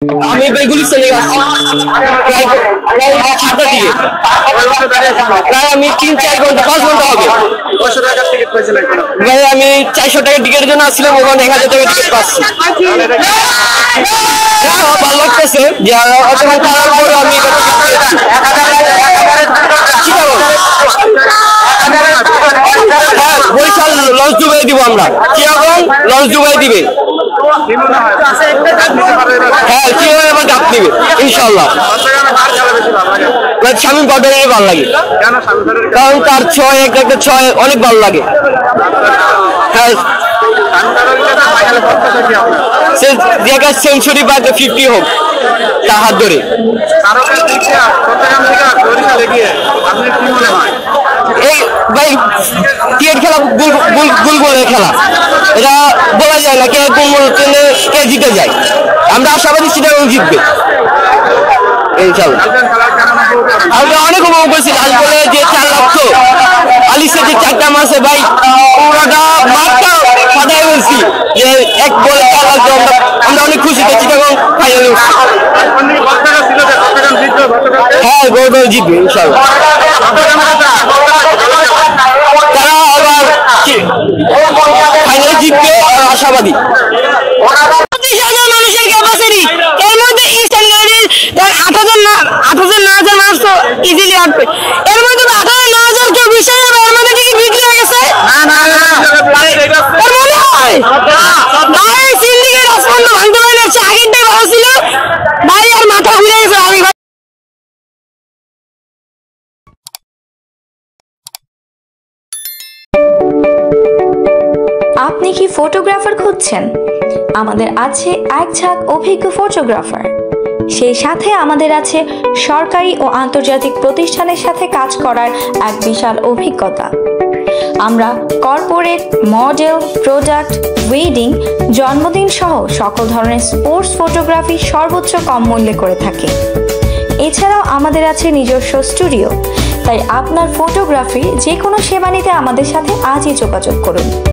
আমি বেগুলি চলে গেছি প্রায় আমি 3-4 ঘন্টা 5 ঘন্টা হবে। ভাই আমি 400 টাকা টিকিটের জন্য আসছিলাম, ওখানে 1000 টাকা টিকিট পাচ্ছি। ভালো লাগতেছে যে অতক্ষণ তাড়ার পরে আমি বরিশাল লঞ্চ ডুবাই দিব আমরা, চিটাগং লঞ্চ ডুবাই দিবে। হ্যাঁ চিটাগং আবার ডাক দিবে ইনশাল্লাহ। শামীম পাটোয়ারি ভালো লাগে, কারণ তার একটা ছয় অনেক ভালো লাগে। হ্যাঁ সেঞ্চুরি বা 50 হোক তার হাত ধরে। এই ভাই ক্রিকেট খেলা গুলগুলের খেলা, এটা বলা যায় না কে কোন ট্রেনে কে জিতে যায়। আমরা আশাবাদী চিটাগং জিতবে ইনশাল্লাহ। আমরা অনেক উপভোগ করছি, লাস্ট বলে যে 4 লক্ষ আলিসে যে 4টা মাসে ভাই পুরোটা মাঠটা ফাটাই বলছি যে 1 বলে 4 লক্ষ। আমরা অনেক খুশি যে চিটাগং ফাইনালে উঠছে। হ্যাঁ গোল জিতবে ইনশাল্লাহ। তারা আবার ফাইনালে জিতবে আশাবাদী। মানুষের ক্যাপাসিটি এর মধ্যে ইস্টার্ন 8,000 মানুষ তো ইজিলি আসবে। এর মধ্যে 8,000 কেউ বিষয় হবে, এর মধ্যে টিকিট বিক্রি হয়ে গেছে। মনে হয় ভাই সিন্ডিকেট আসমান ভাঙতে পারে না, আগেরটাই ভালো ছিল ভাই, আর মাথা ঘুরে গেছে। আমি আপনি কি ফটোগ্রাফার খুঁজছেন? আমাদের আছে এক ঝাঁক অভিজ্ঞ ফটোগ্রাফার, সেই সাথে আমাদের আছে সরকারি ও আন্তর্জাতিক প্রতিষ্ঠানের সাথে কাজ করার এক বিশাল অভিজ্ঞতা। আমরা কর্পোরেট, মডেল, প্রোডাক্ট, ওয়েডিং, জন্মদিন সহ সকল ধরনের স্পোর্টস ফটোগ্রাফি সর্বোচ্চ কম মূল্যে করে থাকি। এছাড়াও আমাদের আছে নিজস্ব স্টুডিও। তাই আপনার ফটোগ্রাফির যে কোনো সেবা নিতে আমাদের সাথে আজই যোগাযোগ করুন।